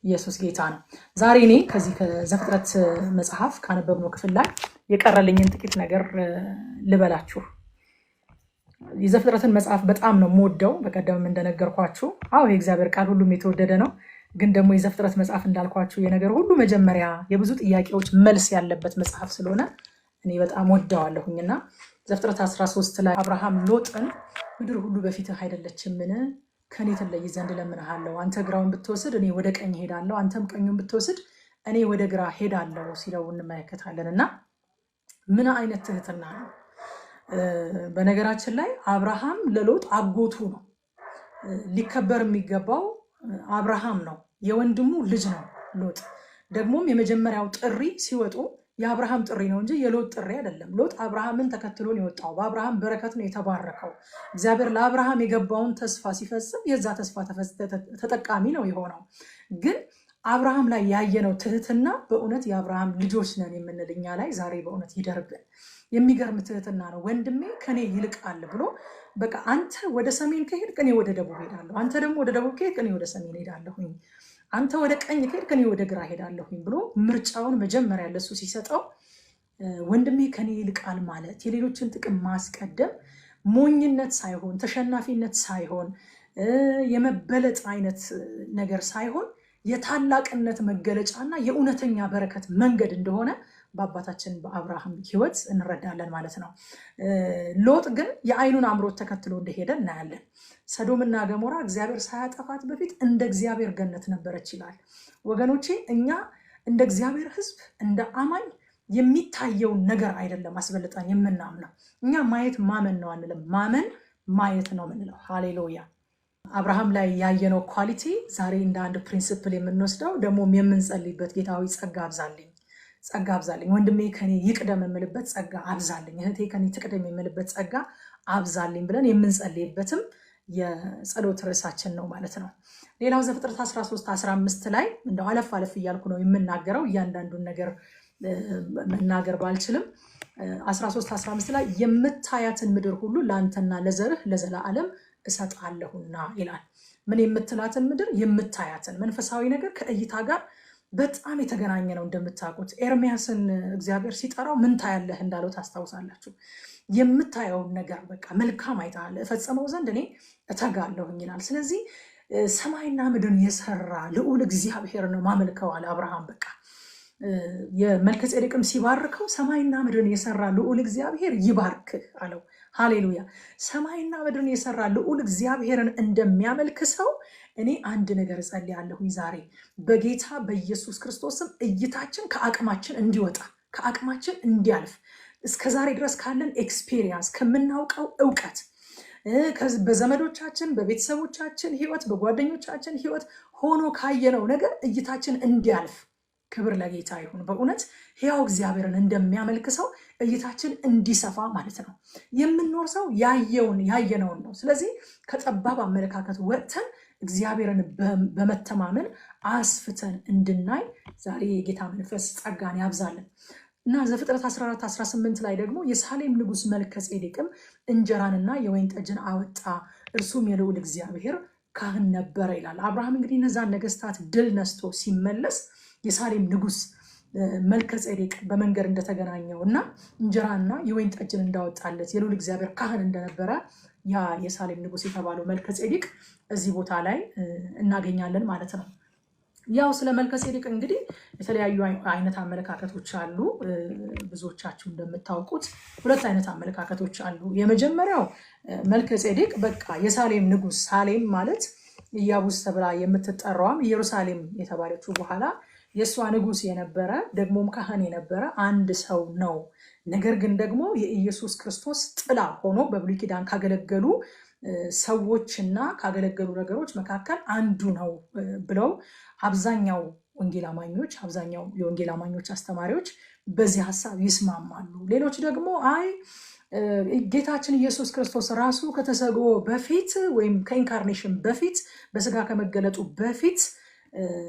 ኢየሱስ ጌታ ነው። ዛሬ እኔ ከዚህ ከዘፍጥረት መጽሐፍ ካነበብነው ክፍል ላይ የቀረልኝን ጥቂት ነገር ልበላችሁ። የዘፍጥረትን መጽሐፍ በጣም ነው የምወደው። በቀደምም እንደነገርኳችሁ የእግዚአብሔር ቃል ሁሉም የተወደደ ነው። ግን ደግሞ የዘፍጥረት መጽሐፍ እንዳልኳችሁ የነገር ሁሉ መጀመሪያ የብዙ ጥያቄዎች መልስ ያለበት መጽሐፍ ስለሆነ እኔ በጣም ወደዋለሁኝና ዘፍጥረት 13 ላይ አብርሃም ሎጥን ምድር ሁሉ በፊትህ አይደለችምን? ከኔ ትለይ ዘንድ እለምንሃለሁ። አንተ ግራውን ብትወስድ እኔ ወደ ቀኝ ሄዳለሁ፣ አንተም ቀኙን ብትወስድ እኔ ወደ ግራ ሄዳለሁ ሲለው እንመለከታለን። እና ምን አይነት ትህትና ነው! በነገራችን ላይ አብርሃም ለሎጥ አጎቱ ነው። ሊከበር የሚገባው አብርሃም ነው። የወንድሙ ልጅ ነው ሎጥ። ደግሞም የመጀመሪያው ጥሪ ሲወጡ የአብርሃም ጥሪ ነው እንጂ የሎጥ ጥሪ አይደለም። ሎጥ አብርሃምን ተከትሎ ነው የወጣው። በአብርሃም በረከት ነው የተባረከው። እግዚአብሔር ለአብርሃም የገባውን ተስፋ ሲፈጽም የዛ ተስፋ ተጠቃሚ ነው የሆነው። ግን አብርሃም ላይ ያየነው ትህትና በእውነት የአብርሃም ልጆች ነን የምንል እኛ ላይ ዛሬ በእውነት ይደርብን። የሚገርም ትህትና ነው። ወንድሜ ከኔ ይልቃል ብሎ በቃ አንተ ወደ ሰሜን ከሄድክ እኔ ወደ ደቡብ ሄዳለሁ፣ አንተ ደግሞ ወደ ደቡብ ከሄድክ እኔ ወደ ሰሜን ሄዳለሁኝ፣ አንተ ወደ ቀኝ ከሄድክ እኔ ወደ ግራ ሄዳለሁኝ ብሎ ምርጫውን መጀመሪያ ለሱ ሲሰጠው ወንድሜ ከኔ ይልቃል ማለት የሌሎችን ጥቅም ማስቀደም ሞኝነት ሳይሆን ተሸናፊነት ሳይሆን የመበለጥ አይነት ነገር ሳይሆን የታላቅነት መገለጫና የእውነተኛ በረከት መንገድ እንደሆነ በአባታችን በአብርሃም ሕይወት እንረዳለን ማለት ነው። ሎጥ ግን የአይኑን አምሮት ተከትሎ እንደሄደ እናያለን። ሰዶምና ገሞራ እግዚአብሔር ሳያጠፋት በፊት እንደ እግዚአብሔር ገነት ነበረች ይላል። ወገኖቼ እኛ እንደ እግዚአብሔር ሕዝብ እንደ አማኝ የሚታየውን ነገር አይደለም አስበልጠን የምናምነው። እኛ ማየት ማመን ነው አንልም፣ ማመን ማየት ነው ምንለው። ሃሌሉያ። አብርሃም ላይ ያየነው ኳሊቲ ዛሬ እንደ አንድ ፕሪንሲፕል የምንወስደው ደግሞም የምንጸልይበት ጌታዊ ጸጋ አብዛልኝ፣ ጸጋ አብዛልኝ፣ ወንድሜ ከኔ ይቅደም የምልበት ጸጋ አብዛልኝ፣ እህቴ ከኔ ትቅደም የምልበት ጸጋ አብዛልኝ ብለን የምንጸልይበትም የጸሎት ርዕሳችን ነው ማለት ነው። ሌላው ዘፍጥረት 13-15 ላይ እንደው አለፍ አለፍ እያልኩ ነው የምናገረው፣ እያንዳንዱን ነገር መናገር ባልችልም 13-15 ላይ የምታያትን ምድር ሁሉ ለአንተና ለዘርህ ለዘላለም እሰጣለሁና ይላል። ምን የምትላትን ምድር? የምታያትን። መንፈሳዊ ነገር ከእይታ ጋር በጣም የተገናኘ ነው። እንደምታውቁት ኤርሚያስን እግዚአብሔር ሲጠራው ምን ታያለህ እንዳለው ታስታውሳላችሁ። የምታየውን ነገር በቃ መልካም አይተሃል፣ እፈጽመው ዘንድ እኔ እተጋለሁኝ ይላል። ስለዚህ ሰማይና ምድርን የሰራ ልዑል እግዚአብሔር ነው ማመልከው አለ አብርሃም። በቃ የመልከጼዴቅም ሲባርከው ሰማይና ምድርን የሰራ ልዑል እግዚአብሔር ይባርክህ አለው። ሃሌሉያ። ሰማይና ምድርን የሰራ ልዑል እግዚአብሔርን እንደሚያመልክ ሰው እኔ አንድ ነገር እጸልያለሁኝ ዛሬ በጌታ በኢየሱስ ክርስቶስም እይታችን ከአቅማችን እንዲወጣ ከአቅማችን እንዲያልፍ እስከዛሬ ድረስ ካለን ኤክስፔሪየንስ ከምናውቀው እውቀት በዘመዶቻችን በቤተሰቦቻችን ህይወት በጓደኞቻችን ህይወት ሆኖ ካየነው ነገር እይታችን እንዲያልፍ ክብር ለጌታ ይሁን። በእውነት ሕያው እግዚአብሔርን እንደሚያመልክ ሰው እይታችን እንዲሰፋ ማለት ነው። የምንኖር ሰው ያየነውን ነው። ስለዚህ ከጠባብ አመለካከት ወጥተን እግዚአብሔርን በመተማመን አስፍተን እንድናይ ዛሬ የጌታ መንፈስ ጸጋን ያብዛልን እና ዘፍጥረት 14-18 ላይ ደግሞ የሳሌም ንጉሥ መልከጼዴቅም እንጀራንና የወይን ጠጅን አወጣ፣ እርሱም የልዑል እግዚአብሔር ካህን ነበረ ይላል። አብርሃም እንግዲህ እነዛን ነገስታት ድል ነስቶ ሲመለስ የሳሌም ንጉሥ መልከጼዴቅ በመንገድ እንደተገናኘው እና እንጀራና የወይን ጠጅን እንዳወጣለት የልዑል እግዚአብሔር ካህን እንደነበረ ያ የሳሌም ንጉሥ የተባለው መልከጼዴቅ እዚህ ቦታ ላይ እናገኛለን ማለት ነው። ያው ስለ መልከጼዴቅ እንግዲህ የተለያዩ አይነት አመለካከቶች አሉ። ብዙዎቻችሁ እንደምታውቁት ሁለት አይነት አመለካከቶች አሉ። የመጀመሪያው መልከጼዴቅ በቃ የሳሌም ንጉሥ፣ ሳሌም ማለት ኢያቡስ ተብላ የምትጠራዋም ኢየሩሳሌም የተባለችው በኋላ የእሷ ንጉሥ የነበረ ደግሞም ካህን የነበረ አንድ ሰው ነው። ነገር ግን ደግሞ የኢየሱስ ክርስቶስ ጥላ ሆኖ በብሉይ ኪዳን ካገለገሉ ሰዎችና ካገለገሉ ነገሮች መካከል አንዱ ነው ብለው አብዛኛው ወንጌል አማኞች አብዛኛው የወንጌል አማኞች አስተማሪዎች በዚህ ሀሳብ ይስማማሉ። ሌሎች ደግሞ ጌታችን ኢየሱስ ክርስቶስ ራሱ ከተሰግኦ በፊት ወይም ከኢንካርኔሽን በፊት በስጋ ከመገለጡ በፊት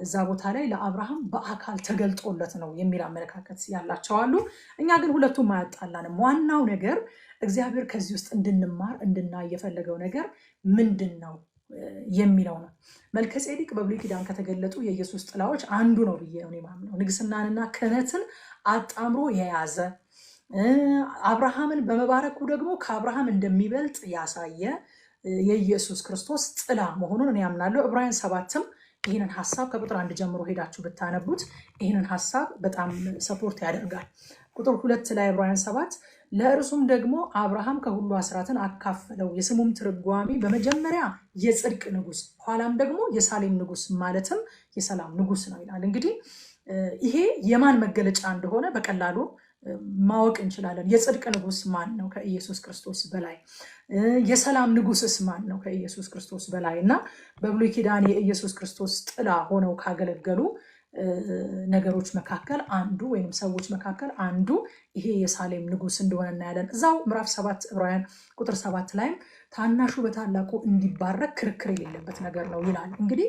እዛ ቦታ ላይ ለአብርሃም በአካል ተገልጦለት ነው የሚል አመለካከት ያላቸው አሉ። እኛ ግን ሁለቱም አያጣላንም። ዋናው ነገር እግዚአብሔር ከዚህ ውስጥ እንድንማር እንድናይ የፈለገው ነገር ምንድን ነው የሚለው ነው። መልከጼዴቅ በብሉይ ኪዳን ከተገለጡ የኢየሱስ ጥላዎች አንዱ ነው ብዬ ነው የማምነው። ንግስናንና ክህነትን አጣምሮ የያዘ አብርሃምን በመባረኩ ደግሞ ከአብርሃም እንደሚበልጥ ያሳየ የኢየሱስ ክርስቶስ ጥላ መሆኑን እኔ ያምናለሁ። ዕብራውያን 7ም ይህንን ሐሳብ ከቁጥር 1 ጀምሮ ሄዳችሁ ብታነቡት ይህንን ሐሳብ በጣም ሰፖርት ያደርጋል። ቁጥር 2 ላይ ዕብራውያን 7 ለእርሱም ደግሞ አብርሃም ከሁሉ አስራትን አካፈለው፣ የስሙም ትርጓሜ በመጀመሪያ የጽድቅ ንጉስ ኋላም ደግሞ የሳሌም ንጉስ ማለትም የሰላም ንጉስ ነው ይላል። እንግዲህ ይሄ የማን መገለጫ እንደሆነ በቀላሉ ማወቅ እንችላለን። የጽድቅ ንጉስ ማን ነው ከኢየሱስ ክርስቶስ በላይ? የሰላም ንጉስስ ማን ነው ከኢየሱስ ክርስቶስ በላይ? እና በብሉይ ኪዳን የኢየሱስ ክርስቶስ ጥላ ሆነው ካገለገሉ ነገሮች መካከል አንዱ ወይም ሰዎች መካከል አንዱ ይሄ የሳሌም ንጉስ እንደሆነ እናያለን። እዛው ምዕራፍ 7 ዕብራውያን ቁጥር 7 ላይም ታናሹ በታላቁ እንዲባረክ ክርክር የሌለበት ነገር ነው ይላል። እንግዲህ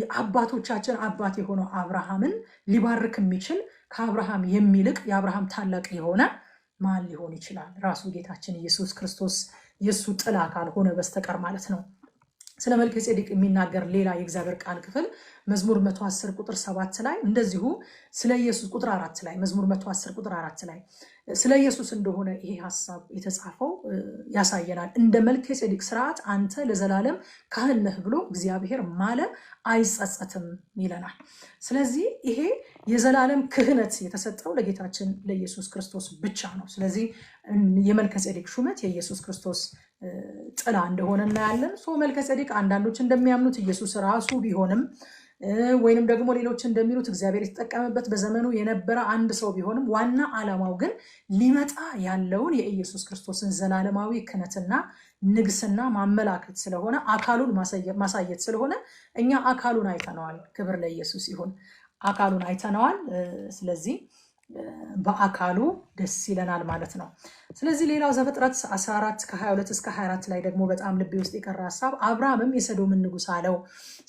የአባቶቻችን አባት የሆነው አብርሃምን ሊባርክ የሚችል ከአብርሃም የሚልቅ የአብርሃም ታላቅ የሆነ ማን ሊሆን ይችላል? ራሱ ጌታችን ኢየሱስ ክርስቶስ የእሱ ጥላ ካልሆነ በስተቀር ማለት ነው። ስለ መልከጼዴቅ የሚናገር ሌላ የእግዚአብሔር ቃል ክፍል መዝሙር 110 ቁጥር 7 ላይ እንደዚሁ ስለ ኢየሱስ ቁጥር 4 ላይ መዝሙር 110 ቁጥር 4 ላይ ስለ ኢየሱስ እንደሆነ ይሄ ሐሳብ የተጻፈው ያሳየናል። እንደ መልከጼዴቅ ስርዓት አንተ ለዘላለም ካህን ነህ ብሎ እግዚአብሔር ማለ አይጸጸትም ይለናል። ስለዚህ ይሄ የዘላለም ክህነት የተሰጠው ለጌታችን ለኢየሱስ ክርስቶስ ብቻ ነው። ስለዚህ የመልከጼዴቅ ሹመት የኢየሱስ ክርስቶስ ጥላ እንደሆነ እናያለን። መልከጼዴቅ አንዳንዶች እንደሚያምኑት ኢየሱስ ራሱ ቢሆንም ወይንም ደግሞ ሌሎች እንደሚሉት እግዚአብሔር የተጠቀመበት በዘመኑ የነበረ አንድ ሰው ቢሆንም ዋና ዓላማው ግን ሊመጣ ያለውን የኢየሱስ ክርስቶስን ዘላለማዊ ክህነትና ንግስና ማመላከት ስለሆነ አካሉን ማሳየት ስለሆነ እኛ አካሉን አይተነዋል። ክብር ለኢየሱስ ይሁን። አካሉን አይተነዋል። ስለዚህ በአካሉ ደስ ይለናል ማለት ነው። ስለዚህ ሌላው ዘፍጥረት 14 ከ22 እስከ 24 ላይ ደግሞ በጣም ልቤ ውስጥ የቀረ ሀሳብ አብርሃምም የሰዶምን ንጉሥ አለው፣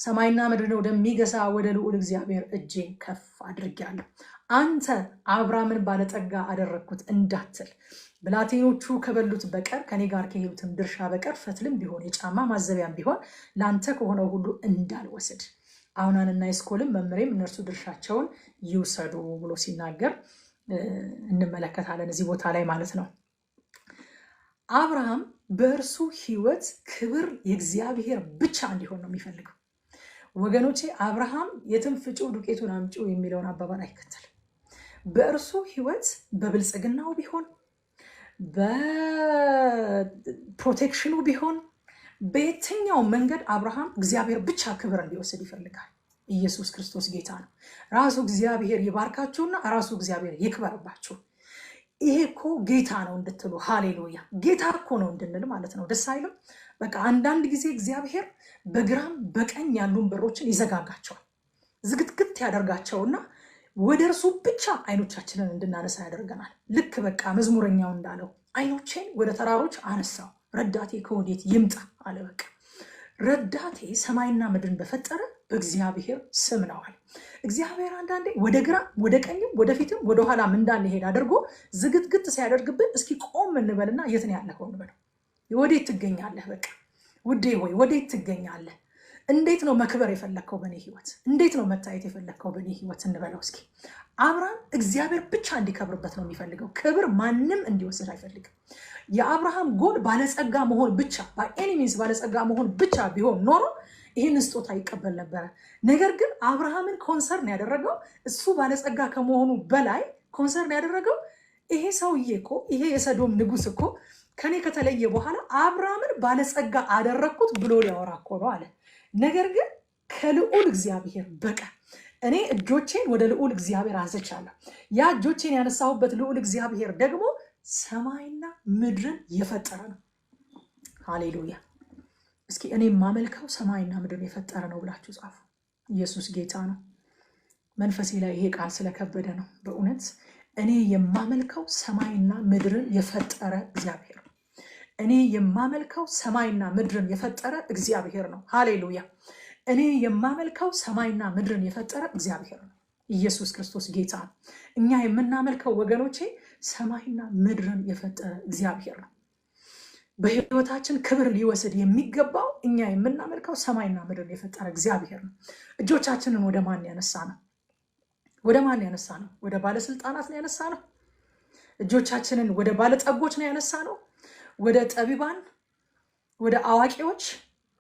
ሰማይና ምድርን ወደሚገዛ ወደ ልዑል እግዚአብሔር እጄን ከፍ አድርጌያለሁ። አንተ አብርሃምን ባለጠጋ አደረግኩት እንዳትል ብላቴኖቹ ከበሉት በቀር ከኔ ጋር ከሄዱትም ድርሻ በቀር ፈትልም ቢሆን የጫማ ማዘቢያም ቢሆን ለአንተ ከሆነው ሁሉ እንዳልወስድ አሁናንና ኤስኮልም መምሬም እነርሱ ድርሻቸውን ይውሰዱ ብሎ ሲናገር እንመለከታለን እዚህ ቦታ ላይ ማለት ነው። አብርሃም በእርሱ ሕይወት ክብር የእግዚአብሔር ብቻ እንዲሆን ነው የሚፈልገው። ወገኖቼ አብርሃም የትም ፍጪው ዱቄቱን አምጪው የሚለውን አባባል አይከተልም። በእርሱ ሕይወት በብልጽግናው ቢሆን በፕሮቴክሽኑ ቢሆን በየትኛው መንገድ አብርሃም እግዚአብሔር ብቻ ክብር እንዲወስድ ይፈልጋል። ኢየሱስ ክርስቶስ ጌታ ነው። ራሱ እግዚአብሔር ይባርካችሁና ራሱ እግዚአብሔር ይክበርባችሁ። ይሄ እኮ ጌታ ነው እንድትሉ ሃሌሉያ፣ ጌታ እኮ ነው እንድንል ማለት ነው። ደስ አይልም? በቃ አንዳንድ ጊዜ እግዚአብሔር በግራም በቀኝ ያሉን በሮችን ይዘጋጋቸዋል፣ ዝግትግት ያደርጋቸውና ወደ እርሱ ብቻ አይኖቻችንን እንድናነሳ ያደርገናል። ልክ በቃ መዝሙረኛው እንዳለው አይኖቼን ወደ ተራሮች አነሳው ረዳቴ ከወዴት ይምጣ አለ። በቃ ረዳቴ ሰማይና ምድርን በፈጠረ በእግዚአብሔር ስም ነዋል። እግዚአብሔር አንዳንዴ ወደ ግራ ወደ ቀኝም ወደፊትም ወደኋላም እንዳንሄድ አድርጎ ዝግትግት ሲያደርግብን እስኪ ቆም እንበልና የት ነው ያለኸው እንበለው። ወዴት ትገኛለህ? በቃ ውዴ ሆይ ወዴት ትገኛለህ? እንዴት ነው መክበር የፈለግከው በእኔ ህይወት? እንዴት ነው መታየት የፈለግከው በእኔ ህይወት እንበለው እስኪ። አብርሃም እግዚአብሔር ብቻ እንዲከብርበት ነው የሚፈልገው። ክብር ማንም እንዲወስድ አይፈልግም። የአብርሃም ጎል ባለጸጋ መሆን ብቻ በኤኒሚንስ ባለጸጋ መሆን ብቻ ቢሆን ኖሮ ይህን ስጦታ ይቀበል ነበረ። ነገር ግን አብርሃምን ኮንሰርን ያደረገው እሱ ባለጸጋ ከመሆኑ በላይ ኮንሰርን ያደረገው ይሄ ሰውዬ እኮ ይሄ የሰዶም ንጉስ እኮ ከኔ ከተለየ በኋላ አብርሃምን ባለጸጋ አደረግኩት ብሎ ሊያወራ እኮ ነው አለ። ነገር ግን ከልዑል እግዚአብሔር በቀር እኔ እጆቼን ወደ ልዑል እግዚአብሔር አንስቻለሁ። ያ እጆቼን ያነሳሁበት ልዑል እግዚአብሔር ደግሞ ሰማይና ምድርን የፈጠረ ነው። ሃሌሉያ። እስኪ እኔ የማመልከው ሰማይና ምድርን የፈጠረ ነው ብላችሁ ጻፉ። ኢየሱስ ጌታ ነው። መንፈሴ ላይ ይሄ ቃል ስለከበደ ነው በእውነት። እኔ የማመልከው ሰማይና ምድርን የፈጠረ እግዚአብሔር ነው። እኔ የማመልከው ሰማይና ምድርን የፈጠረ እግዚአብሔር ነው። ሃሌሉያ። እኔ የማመልከው ሰማይና ምድርን የፈጠረ እግዚአብሔር ነው። ኢየሱስ ክርስቶስ ጌታ ነው። እኛ የምናመልከው ወገኖቼ ሰማይና ምድርን የፈጠረ እግዚአብሔር ነው። በህይወታችን ክብር ሊወስድ የሚገባው እኛ የምናመልከው ሰማይና ምድር የፈጠረ እግዚአብሔር ነው። እጆቻችንን ወደ ማን ያነሳ ነው? ወደ ማን ያነሳ ነው? ወደ ባለስልጣናት ነው ያነሳ ነው? እጆቻችንን ወደ ባለጠጎች ነው ያነሳ ነው? ወደ ጠቢባን፣ ወደ አዋቂዎች፣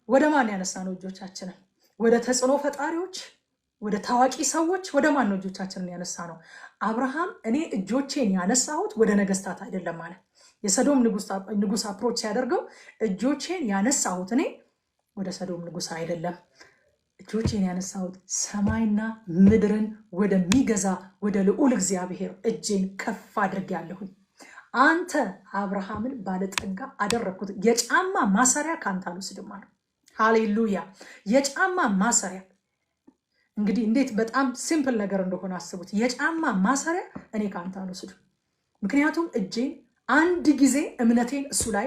ወደ ማን ያነሳ ነው እጆቻችንን? ወደ ተጽዕኖ ፈጣሪዎች፣ ወደ ታዋቂ ሰዎች፣ ወደ ማን ነው እጆቻችንን ያነሳ ነው? አብርሃም እኔ እጆቼን ያነሳሁት ወደ ነገስታት አይደለም ማለት። የሰዶም ንጉስ አፕሮች ሲያደርገው እጆቼን ያነሳሁት እኔ ወደ ሰዶም ንጉስ አይደለም፣ እጆቼን ያነሳሁት ሰማይና ምድርን ወደሚገዛ ወደ ልዑል እግዚአብሔር እጄን ከፍ አድርጌያለሁኝ። አንተ አብርሃምን ባለጠጋ አደረግኩት፣ የጫማ ማሰሪያ ከአንተ አልወስድም አለው። ሃሌሉያ! የጫማ ማሰሪያ እንግዲህ እንዴት በጣም ሲምፕል ነገር እንደሆነ አስቡት። የጫማ ማሰሪያ እኔ ከአንተ አልወስድም። ምክንያቱም እጄን አንድ ጊዜ እምነቴን እሱ ላይ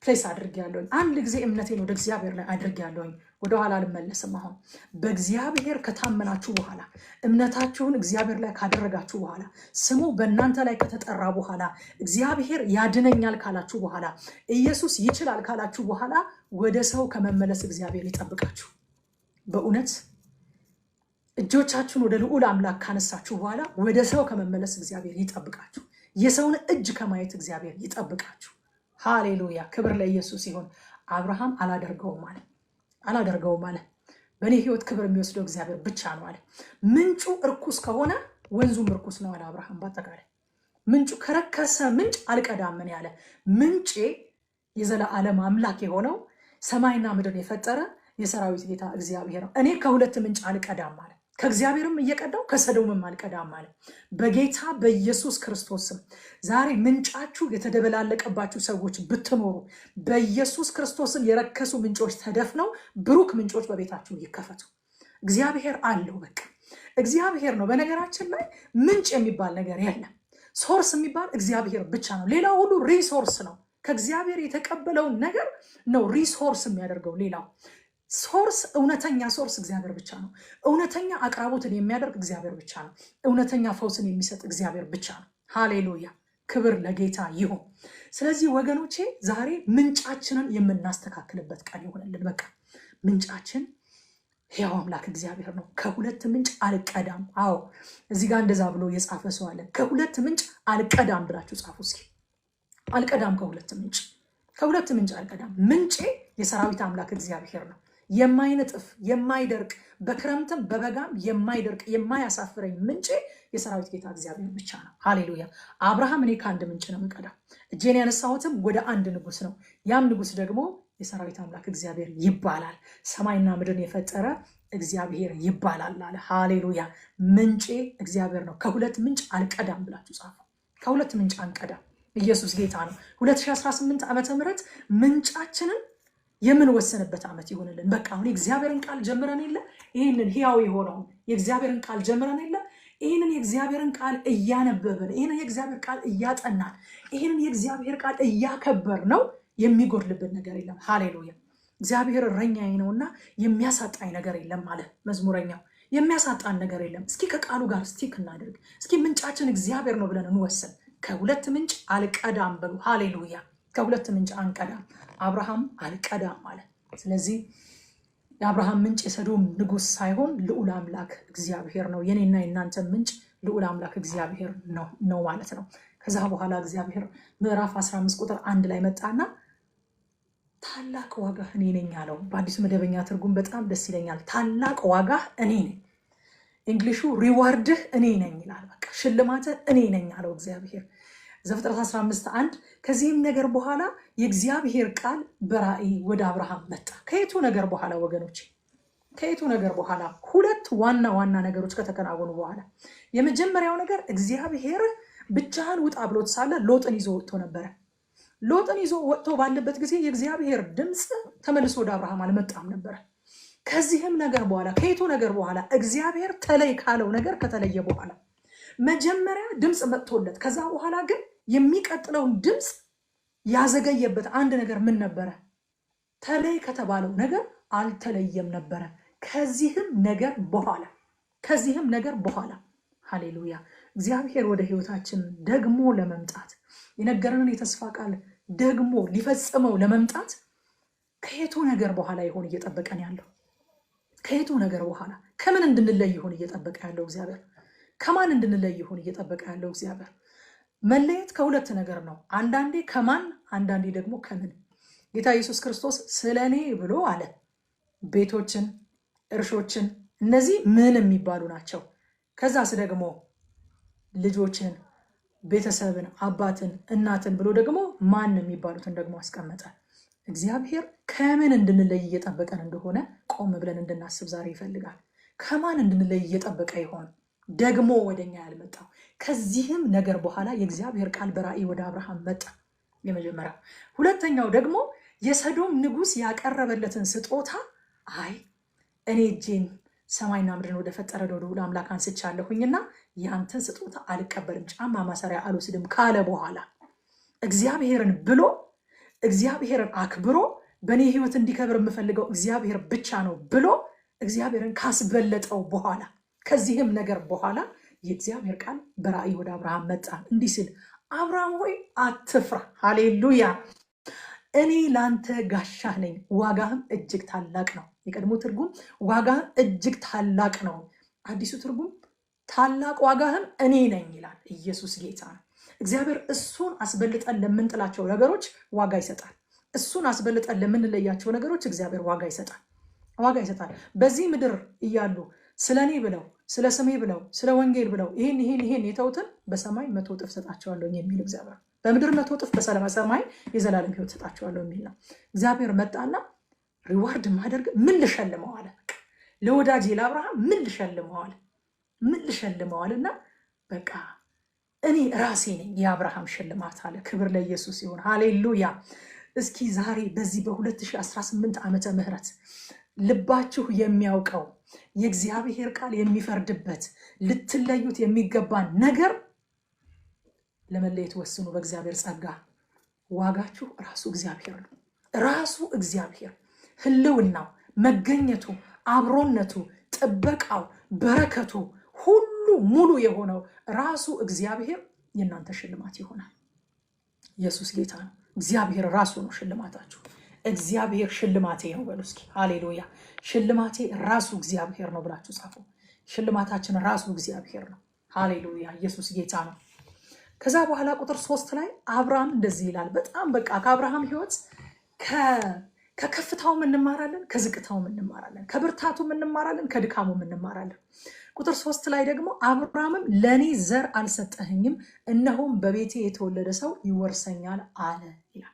ፕሌስ አድርጌያለሁኝ። አንድ ጊዜ እምነቴን ወደ እግዚአብሔር ላይ አድርጌያለሁኝ። ወደኋላ አልመለስም። አሁን በእግዚአብሔር ከታመናችሁ በኋላ እምነታችሁን እግዚአብሔር ላይ ካደረጋችሁ በኋላ ስሙ በእናንተ ላይ ከተጠራ በኋላ እግዚአብሔር ያድነኛል ካላችሁ በኋላ ኢየሱስ ይችላል ካላችሁ በኋላ ወደ ሰው ከመመለስ እግዚአብሔር ይጠብቃችሁ። በእውነት እጆቻችሁን ወደ ልዑል አምላክ ካነሳችሁ በኋላ ወደ ሰው ከመመለስ እግዚአብሔር ይጠብቃችሁ። የሰውን እጅ ከማየት እግዚአብሔር ይጠብቃችሁ። ሃሌሉያ! ክብር ለኢየሱስ ይሁን። አብርሃም አላደርገውም አለ። በእኔ ህይወት ክብር የሚወስደው እግዚአብሔር ብቻ ነው አለ። ምንጩ እርኩስ ከሆነ ወንዙም እርኩስ ነው አለ አብርሃም። በአጠቃላይ ምንጩ ከረከሰ ምንጭ አልቀዳም ያለ ምንጬ የዘላለም አምላክ የሆነው ሰማይና ምድር የፈጠረ የሰራዊት ጌታ እግዚአብሔር ነው። እኔ ከሁለት ምንጭ አልቀዳም አለ። ከእግዚአብሔርም እየቀዳው ከሰዶምም አልቀዳም አለ። በጌታ በኢየሱስ ክርስቶስ ስም ዛሬ ምንጫችሁ የተደበላለቀባችሁ ሰዎች ብትኖሩ በኢየሱስ ክርስቶስም የረከሱ ምንጮች ተደፍነው ብሩክ ምንጮች በቤታችሁ ይከፈቱ። እግዚአብሔር አለው። በቃ እግዚአብሔር ነው። በነገራችን ላይ ምንጭ የሚባል ነገር የለም። ሶርስ የሚባል እግዚአብሔር ብቻ ነው። ሌላው ሁሉ ሪሶርስ ነው። ከእግዚአብሔር የተቀበለውን ነገር ነው ሪሶርስ የሚያደርገው። ሌላው ሶርስ፣ እውነተኛ ሶርስ እግዚአብሔር ብቻ ነው። እውነተኛ አቅራቦትን የሚያደርግ እግዚአብሔር ብቻ ነው። እውነተኛ ፈውስን የሚሰጥ እግዚአብሔር ብቻ ነው። ሃሌሉያ! ክብር ለጌታ ይሁን። ስለዚህ ወገኖቼ ዛሬ ምንጫችንን የምናስተካክልበት ቀን ይሆንልን። በቃ ምንጫችን ሕያው አምላክ እግዚአብሔር ነው። ከሁለት ምንጭ አልቀዳም። አዎ እዚህ ጋር እንደዛ ብሎ የጻፈ ሰው አለ። ከሁለት ምንጭ አልቀዳም ብላችሁ ጻፉ እስኪ። አልቀዳም፣ ከሁለት ምንጭ አልቀዳም። ምንጬ የሰራዊት አምላክ እግዚአብሔር ነው። የማይነጥፍ የማይደርቅ በክረምትም በበጋም የማይደርቅ የማያሳፍረኝ ምንጬ የሰራዊት ጌታ እግዚአብሔር ብቻ ነው። ሃሌሉያ! አብርሃም እኔ ከአንድ ምንጭ ነው የምቀዳው፣ እጄን ያነሳሁትም ወደ አንድ ንጉስ ነው። ያም ንጉስ ደግሞ የሰራዊት አምላክ እግዚአብሔር ይባላል። ሰማይና ምድርን የፈጠረ እግዚአብሔር ይባላል አለ። ሃሌሉያ! ምንጬ እግዚአብሔር ነው። ከሁለት ምንጭ አልቀዳም ብላችሁ ጻፉ። ከሁለት ምንጭ አንቀዳም። ኢየሱስ ጌታ ነው። 2018 ዓመተ ምህረት ምንጫችንን የምንወሰንበት ዓመት ይሆንልን። በቃ አሁን የእግዚአብሔርን ቃል ጀምረን የለ ይህንን ሕያው የሆነውን የእግዚአብሔርን ቃል ጀምረን የለ ይህንን የእግዚአብሔርን ቃል እያነበብን ይህንን የእግዚአብሔር ቃል እያጠናን ይህንን የእግዚአብሔር ቃል እያከበር ነው የሚጎድልብን ነገር የለም። ሃሌሉያ! እግዚአብሔር እረኛዬ ነውና የሚያሳጣኝ ነገር የለም አለ መዝሙረኛው። የሚያሳጣን ነገር የለም። እስኪ ከቃሉ ጋር ስቲክ እናድርግ። እስኪ ምንጫችን እግዚአብሔር ነው ብለን እንወስን። ከሁለት ምንጭ አልቀዳም በሉ። ሃሌሉያ! ከሁለት ምንጭ አንቀዳም። አብርሃም አልቀዳም አለ። ስለዚህ የአብርሃም ምንጭ የሰዶም ንጉስ ሳይሆን ልዑል አምላክ እግዚአብሔር ነው። የኔና የናንተ ምንጭ ልዑል አምላክ እግዚአብሔር ነው ማለት ነው። ከዛ በኋላ እግዚአብሔር ምዕራፍ 15 ቁጥር 1 ላይ መጣና ታላቅ ዋጋህ እኔ ነኝ አለው። በአዲሱ መደበኛ ትርጉም በጣም ደስ ይለኛል። ታላቅ ዋጋህ እኔ ነኝ። እንግሊሹ ሪዋርድህ እኔ ነኝ ይላል። በቃ ሽልማትህ እኔ ነኝ አለው እግዚአብሔር። ዘፍጥረት 15:1 ከዚህም ነገር በኋላ የእግዚአብሔር ቃል በራእይ ወደ አብርሃም መጣ። ከየቱ ነገር በኋላ ወገኖች? ከየቱ ነገር በኋላ? ሁለት ዋና ዋና ነገሮች ከተከናወኑ በኋላ የመጀመሪያው ነገር እግዚአብሔር ብቻህን ውጣ ብሎት ሳለ ሎጥን ይዞ ወጥቶ ነበረ። ሎጥን ይዞ ወጥቶ ባለበት ጊዜ የእግዚአብሔር ድምፅ ተመልሶ ወደ አብርሃም አልመጣም ነበረ። ከዚህም ነገር በኋላ ከየቱ ነገር በኋላ? እግዚአብሔር ተለይ ካለው ነገር ከተለየ በኋላ መጀመሪያ ድምፅ መጥቶለት ከዛ በኋላ ግን የሚቀጥለውን ድምፅ ያዘገየበት አንድ ነገር ምን ነበረ? ተለይ ከተባለው ነገር አልተለየም ነበረ። ከዚህም ነገር በኋላ ሃሌሉያ! እግዚአብሔር ወደ ህይወታችን ደግሞ ለመምጣት የነገረንን የተስፋ ቃል ደግሞ ሊፈጽመው ለመምጣት ከየቱ ነገር በኋላ ይሆን እየጠበቀን ያለው? ከየቱ ነገር በኋላ ከምን እንድንለይ ይሆን እየጠበቀ ያለው እግዚአብሔር? ከማን እንድንለይ ይሆን እየጠበቀ ያለው እግዚአብሔር? መለየት ከሁለት ነገር ነው። አንዳንዴ ከማን፣ አንዳንዴ ደግሞ ከምን። ጌታ ኢየሱስ ክርስቶስ ስለኔ ብሎ አለ ቤቶችን፣ እርሾችን፣ እነዚህ ምን የሚባሉ ናቸው? ከዛስ ደግሞ ልጆችን፣ ቤተሰብን፣ አባትን፣ እናትን ብሎ ደግሞ ማን የሚባሉትን ደግሞ አስቀመጠ። እግዚአብሔር ከምን እንድንለይ እየጠበቀን እንደሆነ ቆም ብለን እንድናስብ ዛሬ ይፈልጋል። ከማን እንድንለይ እየጠበቀ ይሆን ደግሞ ወደኛ ያልመጣው? ከዚህም ነገር በኋላ የእግዚአብሔር ቃል በራእይ ወደ አብርሃም መጣ። የመጀመሪያው። ሁለተኛው ደግሞ የሰዶም ንጉሥ ያቀረበለትን ስጦታ አይ እኔ እጄን ሰማይና ምድርን ወደ ፈጠረ ወደ ልዑል አምላክ አንስቻለሁኝና ያንተን ስጦታ አልቀበልም፣ ጫማ ማሰሪያ አልወስድም ካለ በኋላ እግዚአብሔርን ብሎ እግዚአብሔርን አክብሮ በእኔ ሕይወት እንዲከብር የምፈልገው እግዚአብሔር ብቻ ነው ብሎ እግዚአብሔርን ካስበለጠው በኋላ ከዚህም ነገር በኋላ የእግዚአብሔር ቃል በራእይ ወደ አብርሃም መጣ እንዲህ ሲል፣ አብርሃም ሆይ አትፍራ፣ ሃሌሉያ፣ እኔ ላንተ ጋሻህ ነኝ፣ ዋጋህም እጅግ ታላቅ ነው። የቀድሞ ትርጉም ዋጋህም እጅግ ታላቅ ነው። አዲሱ ትርጉም ታላቅ ዋጋህም እኔ ነኝ ይላል። ኢየሱስ ጌታ ነው። እግዚአብሔር እሱን አስበልጠን ለምንጥላቸው ነገሮች ዋጋ ይሰጣል። እሱን አስበልጠን ለምንለያቸው ነገሮች እግዚአብሔር ዋጋ ይሰጣል። ዋጋ ይሰጣል። በዚህ ምድር እያሉ ስለ እኔ ብለው ስለ ስሜ ብለው ስለ ወንጌል ብለው ይህን የተውትን በሰማይ 100 እጥፍ ሰጣቸዋለሁ የሚል እግዚአብሔር፣ በምድር 100 እጥፍ በሰማይ የዘላለም ሕይወት ሰጣቸዋለሁ የሚል ነው። እግዚአብሔር መጣና ሪዋርድ ማደርግ ምን ልሸልመው አለ። ለወዳጄ ለአብርሃም ምን ልሸልመው አለና በቃ እኔ ራሴ ነኝ የአብርሃም ሽልማት አለ። ክብር ለኢየሱስ ይሁን፣ ሃሌሉያ። እስኪ ዛሬ በዚህ በ2018 ዓመተ ምህረት ልባችሁ የሚያውቀው የእግዚአብሔር ቃል የሚፈርድበት ልትለዩት የሚገባን ነገር ለመለየት ወስኑ። በእግዚአብሔር ጸጋ ዋጋችሁ ራሱ እግዚአብሔር ነው። ራሱ እግዚአብሔር ህልውናው፣ መገኘቱ፣ አብሮነቱ፣ ጥበቃው፣ በረከቱ ሁሉ ሙሉ የሆነው ራሱ እግዚአብሔር የእናንተ ሽልማት ይሆናል። ኢየሱስ ጌታ ነው። እግዚአብሔር ራሱ ነው ሽልማታችሁ። እግዚአብሔር ሽልማቴ ነው በሉ እስኪ፣ ሃሌሉያ። ሽልማቴ ራሱ እግዚአብሔር ነው ብላችሁ ጻፉ። ሽልማታችን ራሱ እግዚአብሔር ነው። ሃሌሉያ። ኢየሱስ ጌታ ነው። ከዛ በኋላ ቁጥር 3 ላይ አብርሃም እንደዚህ ይላል። በጣም በቃ ከአብርሃም ህይወት ከከፍታውም እንማራለን፣ ከዝቅታውም እንማራለን፣ ከብርታቱም እንማራለን፣ ከድካሙም እንማራለን። ቁጥር 3 ላይ ደግሞ አብርሃምም ለእኔ ዘር አልሰጠኸኝም፣ እነሆም በቤቴ የተወለደ ሰው ይወርሰኛል አለ ይላል።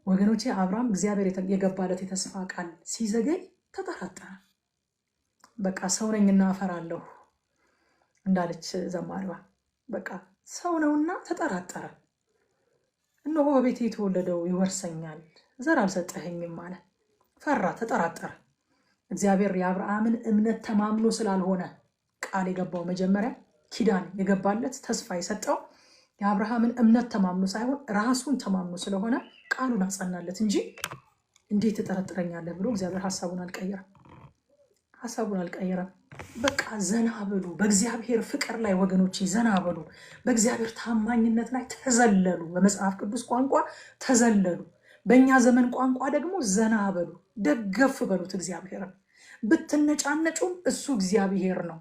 ወገኖቼ አብርሃም እግዚአብሔር የገባለት የተስፋ ቃል ሲዘገይ ተጠራጠረ። በቃ ሰው ነኝና አፈራለሁ እንዳለች ዘማሪዋ፣ በቃ ሰው ነውና ተጠራጠረ። እነሆ በቤቴ የተወለደው ይወርሰኛል፣ ዘር አልሰጠኸኝም አለ። ፈራ፣ ተጠራጠረ። እግዚአብሔር የአብርሃምን እምነት ተማምኖ ስላልሆነ ቃል የገባው መጀመሪያ ኪዳን የገባለት ተስፋ የሰጠው የአብርሃምን እምነት ተማምኖ ሳይሆን ራሱን ተማምኖ ስለሆነ ቃሉን አጸናለት እንጂ እንዴት ትጠረጥረኛለህ ብሎ እግዚአብሔር ሐሳቡን አልቀየረም። በቃ ዘና በሉ በእግዚአብሔር ፍቅር ላይ ወገኖቼ፣ ዘና በሉ በእግዚአብሔር ታማኝነት ላይ ተዘለሉ። በመጽሐፍ ቅዱስ ቋንቋ ተዘለሉ፣ በእኛ ዘመን ቋንቋ ደግሞ ዘና በሉ፣ ደገፍ በሉት እግዚአብሔርን። ብትነጫነጩም እሱ እግዚአብሔር ነው።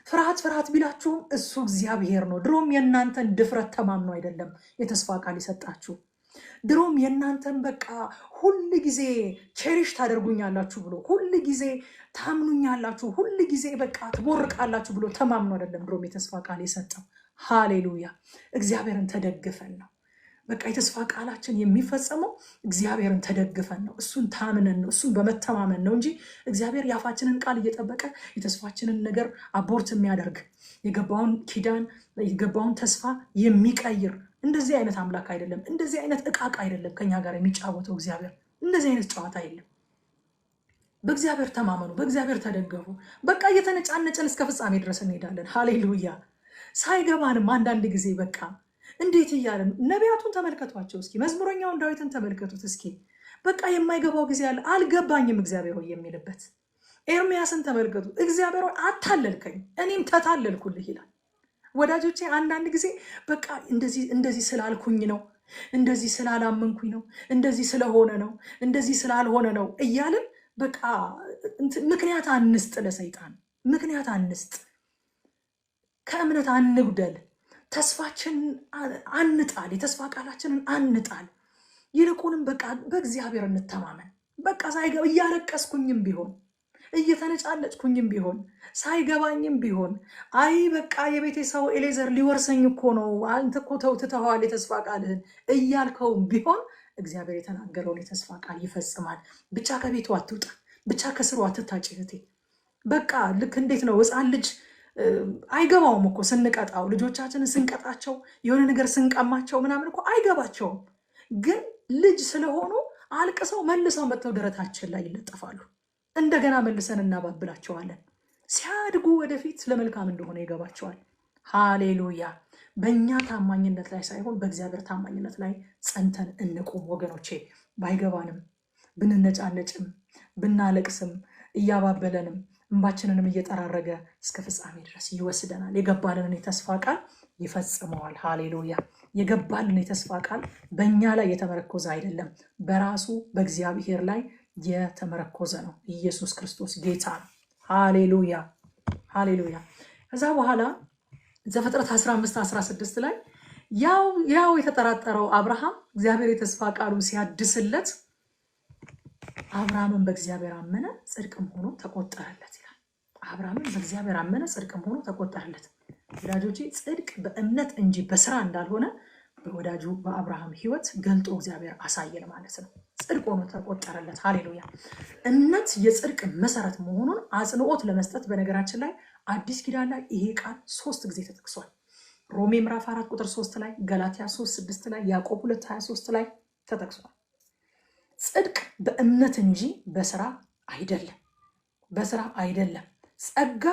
ፍርሃት ቢላችሁም እሱ እግዚአብሔር ነው። ድሮም የእናንተን ድፍረት ተማምኖ አይደለም የተስፋ ቃል የሰጣችሁ። ድሮም የእናንተን በቃ ሁል ጊዜ ቼሪሽ ታደርጉኛላችሁ ብሎ ሁል ጊዜ ታምኑኛላችሁ፣ ሁል ጊዜ በቃ ትቦርቃላችሁ ብሎ ተማምኖ አይደለም ድሮም የተስፋ ቃል የሰጠው። ሃሌሉያ። እግዚአብሔርን ተደግፈን ነው። በቃ የተስፋ ቃላችን የሚፈጸመው እግዚአብሔርን ተደግፈን ነው። እሱን ታምነን ነው። እሱን በመተማመን ነው እንጂ እግዚአብሔር የአፋችንን ቃል እየጠበቀ የተስፋችንን ነገር አቦርት የሚያደርግ የገባውን ኪዳን የገባውን ተስፋ የሚቀይር እንደዚህ አይነት አምላክ አይደለም። እንደዚህ አይነት እቃቃ አይደለም ከኛ ጋር የሚጫወተው እግዚአብሔር። እንደዚህ አይነት ጨዋታ የለም። በእግዚአብሔር ተማመኑ፣ በእግዚአብሔር ተደገፉ። በቃ እየተነጫነጨን እስከ ፍጻሜ ድረስ እንሄዳለን። ሃሌሉያ። ሳይገባንም አንዳንድ ጊዜ በቃ እንዴት እያለን ነቢያቱን ተመልከቷቸው እስኪ፣ መዝሙረኛውን ዳዊትን ተመልከቱት እስኪ። በቃ የማይገባው ጊዜ አለ። አልገባኝም እግዚአብሔር ሆይ የሚልበት። ኤርሚያስን ተመልከቱ። እግዚአብሔር ሆይ አታለልከኝ እኔም ተታለልኩልህ ይላል። ወዳጆቼ አንዳንድ ጊዜ በቃ እንደዚህ ስላልኩኝ ነው እንደዚህ ስላላመንኩኝ ነው፣ እንደዚህ ስለሆነ ነው፣ እንደዚህ ስላልሆነ ነው እያልን በቃ ምክንያት አንስጥ፣ ለሰይጣን ምክንያት አንስጥ፣ ከእምነት አንጉደል፣ ተስፋችን አንጣል፣ የተስፋ ቃላችንን አንጣል። ይልቁንም በቃ በእግዚአብሔር እንተማመን። በቃ ሳይገባ እያለቀስኩኝም ቢሆን እየተነጫለጭኩኝም ቢሆን ሳይገባኝም ቢሆን አይ በቃ የቤቴ ሰው ኤሌዘር ሊወርሰኝ እኮ ነው፣ አንተ እኮ ትተኸዋል የተስፋ ቃልህን እያልከውም ቢሆን እግዚአብሔር የተናገረውን የተስፋ ቃል ይፈጽማል። ብቻ ከቤቱ አትውጣ፣ ብቻ ከስሩ አትታጭ እህቴ። በቃ ልክ እንዴት ነው ሕፃን ልጅ አይገባውም እኮ ስንቀጣው፣ ልጆቻችንን ስንቀጣቸው፣ የሆነ ነገር ስንቀማቸው ምናምን እኮ አይገባቸውም። ግን ልጅ ስለሆኑ አልቅሰው መልሰው መጥተው ደረታችን ላይ ይለጠፋሉ። እንደገና መልሰን እናባብላቸዋለን። ሲያድጉ ወደፊት ለመልካም እንደሆነ ይገባቸዋል። ሃሌሉያ። በእኛ ታማኝነት ላይ ሳይሆን በእግዚአብሔር ታማኝነት ላይ ጸንተን እንቁም ወገኖቼ። ባይገባንም ብንነጫነጭም ብናለቅስም እያባበለንም እንባችንንም እየጠራረገ እስከ ፍጻሜ ድረስ ይወስደናል። የገባልንን የተስፋ ቃል ይፈጽመዋል። ሃሌሉያ። የገባልን የተስፋ ቃል በእኛ ላይ የተመረኮዘ አይደለም፣ በራሱ በእግዚአብሔር ላይ የተመረኮዘ ነው። ኢየሱስ ክርስቶስ ጌታ ነው። ሃሌሉያ ሃሌሉያ። ከዛ በኋላ ዘፍጥረት 15:16 ላይ ያው የተጠራጠረው አብርሃም እግዚአብሔር የተስፋ ቃሉን ሲያድስለት አብርሃምን በእግዚአብሔር አመነ ጽድቅም ሆኖ ተቆጠረለት ይላል። አብርሃምን በእግዚአብሔር አመነ ጽድቅም ሆኖ ተቆጠረለት። ወዳጆቼ ጽድቅ በእምነት እንጂ በስራ እንዳልሆነ በወዳጁ በአብርሃም ሕይወት ገልጦ እግዚአብሔር አሳየን ማለት ነው። ጽድቅ ሆኖ ተቆጠረለት። ሃሌሉያ። እምነት የጽድቅ መሰረት መሆኑን አጽንኦት ለመስጠት በነገራችን ላይ አዲስ ኪዳን ላይ ይሄ ቃል 3 ጊዜ ተጠቅሷል። ሮሜ ምዕራፍ 4 ቁጥር 3 ላይ፣ ገላትያ 3:6 ላይ፣ ያዕቆብ 2:23 ላይ ተጠቅሷል። ጽድቅ በእምነት እንጂ በስራ አይደለም፣ በስራ አይደለም። ጸጋ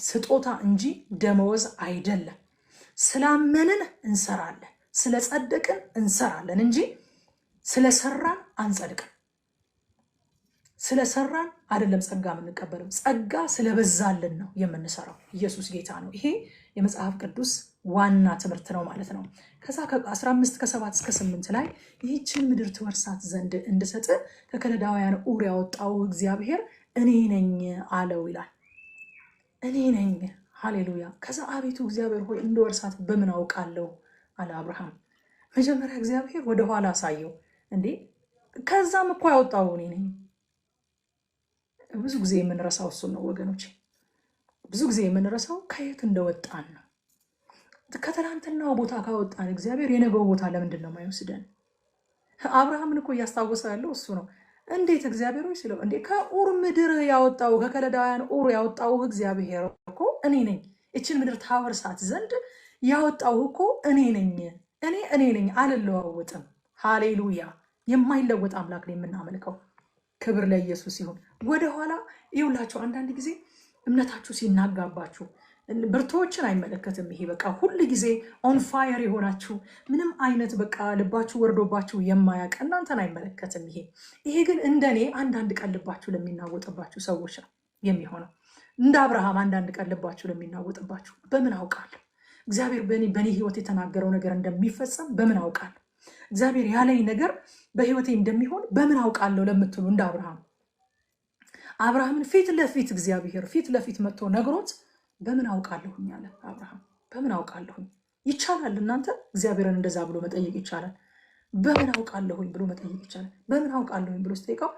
ስጦታ እንጂ ደመወዝ አይደለም። ስላመንን እንሰራለን፣ ስለጸደቅን እንሰራለን እንጂ ስለሰራን አንጸድቅም። ስለሰራን አይደለም ጸጋ የምንቀበለው፣ ጸጋ ስለበዛልን ነው የምንሰራው። ኢየሱስ ጌታ ነው። ይሄ የመጽሐፍ ቅዱስ ዋና ትምህርት ነው ማለት ነው። ከዛ ከ15 ከ7-8 ላይ ይህችን ምድር ትወርሳት ዘንድ እንድሰጥ ከከለዳውያን ኡር ያወጣው እግዚአብሔር እኔ ነኝ አለው ይላል። እኔ ነኝ። ሃሌሉያ። ከዛ አቤቱ እግዚአብሔር ሆይ እንድወርሳት በምን አውቃለሁ አለ አብርሃም። መጀመሪያ እግዚአብሔር ወደኋላ አሳየው። እንዴ ከዛም እኮ ያወጣው እኔ ነኝ። ብዙ ጊዜ የምንረሳው እሱን ነው ወገኖች። ብዙ ጊዜ የምንረሳው ከየት እንደወጣን ነው። ከትናንትናው ቦታ ካወጣን እግዚአብሔር የነገው ቦታ ለምንድን ነው የማይወስደን? አብርሃምን እኮ እያስታወሰ ያለው እሱ ነው። እንዴት እግዚአብሔር ሆይ ሲለው፣ እንዴ ከኡር ምድር ያወጣው ከከለዳውያን ኡር ያወጣው እግዚአብሔር እኮ እኔ ነኝ። እችን ምድር ታወርሳት ዘንድ ያወጣው እኮ እኔ ነኝ። እኔ ነኝ፣ አልለዋወጥም። ሃሌሉያ። የማይለወጥ አምላክ ነው የምናመልከው። ክብር ለኢየሱስ ይሁን። ወደኋላ ይውላችሁ። አንዳንድ ጊዜ እምነታችሁ ሲናጋባችሁ ብርቶችን አይመለከትም። ይሄ በቃ ሁል ጊዜ ኦን ፋየር የሆናችሁ ምንም አይነት በቃ ልባችሁ ወርዶባችሁ የማያውቅ እናንተን አይመለከትም። ይሄ ግን እንደኔ አንዳንድ ቀን ልባችሁ ለሚናወጥባችሁ ሰዎች ነው የሚሆነው። እንደ አብርሃም አንዳንድ ቀን ልባችሁ ለሚናወጥባችሁ በምን አውቃለሁ? እግዚአብሔር በእኔ ህይወት የተናገረው ነገር እንደሚፈጸም በምን አውቃለሁ? እግዚአብሔር ያለኝ ነገር በህይወቴ እንደሚሆን በምን አውቃለሁ ለምትሉ እንደ አብርሃምን ፊት ለፊት እግዚአብሔር ፊት ለፊት መጥቶ ነግሮት በምን አውቃለሁኝ አለ አብርሃም። በምን አውቃለሁኝ? ይቻላል። እናንተ እግዚአብሔርን እንደዛ ብሎ መጠየቅ ይቻላል። በምን አውቃለሁኝ ብሎ መጠየቅ ይቻላል። በምን አውቃለሁኝ ብሎ ስጠይቀው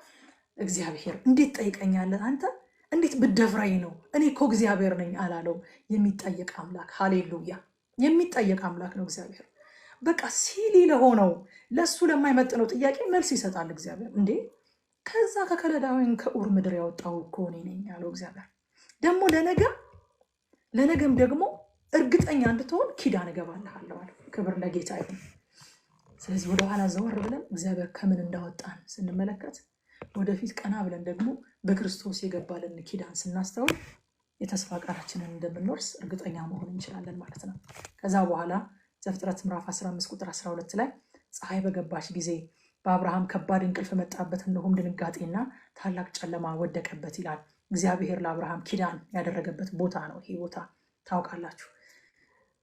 እግዚአብሔር እንዴት ጠይቀኛለህ አንተ? እንዴት ብደፍረኝ ነው? እኔ እኮ እግዚአብሔር ነኝ አላለው። የሚጠየቅ አምላክ። ሃሌሉያ። የሚጠየቅ አምላክ ነው እግዚአብሔር። በቃ ሲሊ ለሆነው ለሱ ለማይመጥነው ጥያቄ መልስ ይሰጣል እግዚአብሔር። እንዴ ከዛ ከከለዳውያን ከኡር ምድር ያወጣው እኮ እኔ ነኝ ያለው እግዚአብሔር። ደግሞ ለነገም ደግሞ እርግጠኛ እንድትሆን ኪዳን እገባልሃለሁ አለ። ክብር ለጌታ ይሁን። ስለዚህ ወደኋላ ዘወር ብለን እግዚአብሔር ከምን እንዳወጣን ስንመለከት ወደፊት ቀና ብለን ደግሞ በክርስቶስ የገባልን ኪዳን ስናስተውል የተስፋ ቃላችንን እንደምንወርስ እርግጠኛ መሆን እንችላለን ማለት ነው። ከዛ በኋላ ዘፍጥረት ምዕራፍ 15 ቁጥር 12 ላይ ፀሐይ በገባች ጊዜ በአብርሃም ከባድ እንቅልፍ መጣበት፣ እነሆም ድንጋጤና ታላቅ ጨለማ ወደቀበት ይላል። እግዚአብሔር ለአብርሃም ኪዳን ያደረገበት ቦታ ነው ይሄ ቦታ። ታውቃላችሁ፣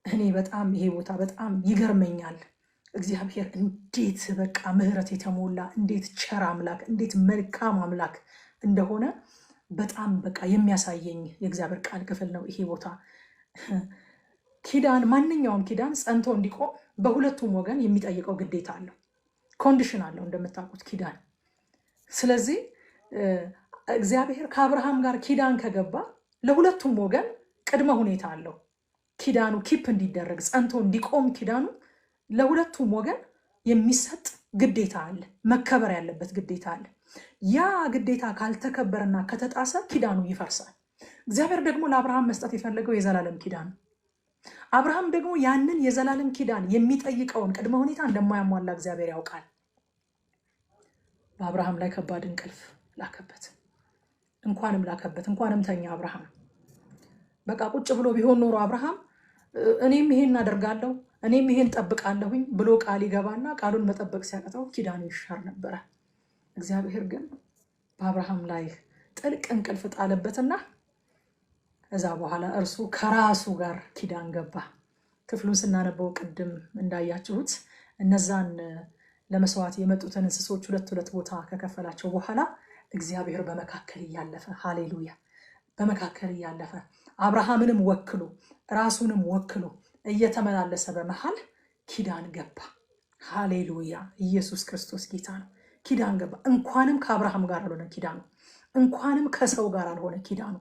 እኔ በጣም ይሄ ቦታ በጣም ይገርመኛል። እግዚአብሔር እንዴት በቃ ምህረት የተሞላ እንዴት ቸር አምላክ እንዴት መልካም አምላክ እንደሆነ በጣም በቃ የሚያሳየኝ የእግዚአብሔር ቃል ክፍል ነው ይሄ ቦታ። ኪዳን ማንኛውም ኪዳን ጸንቶ እንዲቆም በሁለቱም ወገን የሚጠይቀው ግዴታ አለው፣ ኮንዲሽን አለው እንደምታውቁት ኪዳን። ስለዚህ እግዚአብሔር ከአብርሃም ጋር ኪዳን ከገባ ለሁለቱም ወገን ቅድመ ሁኔታ አለው። ኪዳኑ ኪፕ እንዲደረግ ጸንቶ እንዲቆም ኪዳኑ ለሁለቱም ወገን የሚሰጥ ግዴታ አለ፣ መከበር ያለበት ግዴታ አለ። ያ ግዴታ ካልተከበረና ከተጣሰ ኪዳኑ ይፈርሳል። እግዚአብሔር ደግሞ ለአብርሃም መስጠት የፈለገው የዘላለም ኪዳን ነው። አብርሃም ደግሞ ያንን የዘላለም ኪዳን የሚጠይቀውን ቅድመ ሁኔታ እንደማያሟላ እግዚአብሔር ያውቃል። በአብርሃም ላይ ከባድ እንቅልፍ ላከበት። እንኳንም ተኛ አብርሃም። በቃ ቁጭ ብሎ ቢሆን ኖሮ አብርሃም እኔም ይሄን አደርጋለሁ እኔም ይሄን ጠብቃለሁኝ ብሎ ቃል ይገባና ቃሉን መጠበቅ ሲያቅተው ኪዳኑ ይሻር ነበረ። እግዚአብሔር ግን በአብርሃም ላይ ጥልቅ እንቅልፍ ጣለበትና ከዛ በኋላ እርሱ ከራሱ ጋር ኪዳን ገባ። ክፍሉን ስናነበው ቅድም እንዳያችሁት እነዛን ለመስዋዕት የመጡትን እንስሶች ሁለት ቦታ ከከፈላቸው በኋላ እግዚአብሔር በመካከል እያለፈ ሃሌሉያ፣ በመካከል እያለፈ አብርሃምንም ወክሎ ራሱንም ወክሎ እየተመላለሰ በመሃል ኪዳን ገባ። ሃሌሉያ፣ ኢየሱስ ክርስቶስ ጌታ ነው። ኪዳን ገባ። እንኳንም ከአብርሃም ጋር አልሆነ ኪዳኑ፣ እንኳንም ከሰው ጋር አልሆነ ኪዳኑ።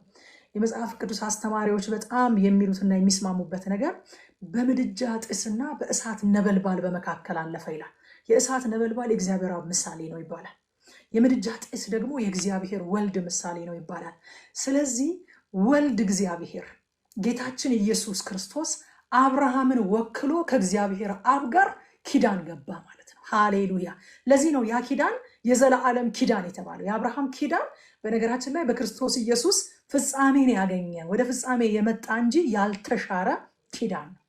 የመጽሐፍ ቅዱስ አስተማሪዎች በጣም የሚሉትና የሚስማሙበት ነገር በምድጃ ጢስና በእሳት ነበልባል በመካከል አለፈ ይላል። የእሳት ነበልባል የእግዚአብሔር አብ ምሳሌ ነው ይባላል። የምድጃ ጢስ ደግሞ የእግዚአብሔር ወልድ ምሳሌ ነው ይባላል። ስለዚህ ወልድ እግዚአብሔር ጌታችን ኢየሱስ ክርስቶስ አብርሃምን ወክሎ ከእግዚአብሔር አብ ጋር ኪዳን ገባ ማለት ነው። ሃሌሉያ። ለዚህ ነው ያ ኪዳን የዘላለም ኪዳን የተባለው። የአብርሃም ኪዳን በነገራችን ላይ በክርስቶስ ኢየሱስ ፍጻሜን ያገኘ ወደ ፍጻሜ የመጣ እንጂ ያልተሻረ ኪዳን ነው።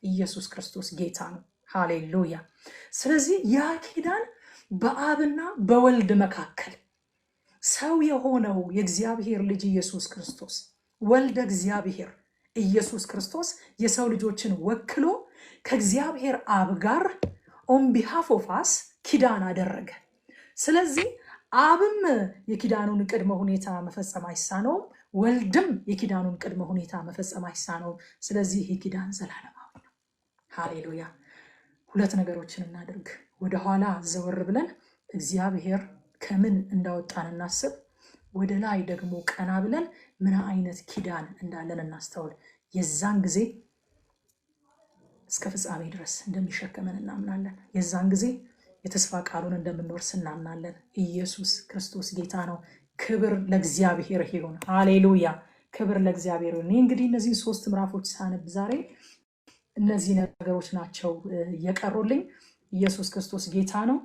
ኢየሱስ ክርስቶስ ጌታ ነው። ሃሌሉያ። ስለዚህ ያ ኪዳን በአብና በወልድ መካከል ሰው የሆነው የእግዚአብሔር ልጅ ኢየሱስ ክርስቶስ ወልደ እግዚአብሔር ኢየሱስ ክርስቶስ የሰው ልጆችን ወክሎ ከእግዚአብሔር አብ ጋር ኦን ቢሃፍ ኦፍ አስ ኪዳን አደረገ። ስለዚህ አብም የኪዳኑን ቅድመ ሁኔታ መፈጸም አይሳነውም፣ ወልድም የኪዳኑን ቅድመ ሁኔታ መፈጸም አይሳነውም። ስለዚህ ይህ ኪዳን ዘላለማዊ ነው። ሃሌሉያ። ሁለት ነገሮችን እናድርግ። ወደኋላ ዘወር ብለን እግዚአብሔር ከምን እንዳወጣን እናስብ። ወደ ላይ ደግሞ ቀና ብለን ምን አይነት ኪዳን እንዳለን እናስተውል። የዛን ጊዜ እስከ ፍጻሜ ድረስ እንደሚሸከመን እናምናለን። የዛን ጊዜ የተስፋ ቃሉን እንደምንወርስ እናምናለን። ኢየሱስ ክርስቶስ ጌታ ነው። ክብር ለእግዚአብሔር ይሁን። ሃሌሉያ። ክብር ለእግዚአብሔር ይሁን። እንግዲህ እነዚህ 3 ምዕራፎች ሳነብ ዛሬ እነዚህ ነገሮች ናቸው የቀሩልኝ። ኢየሱስ ክርስቶስ ጌታ ነው።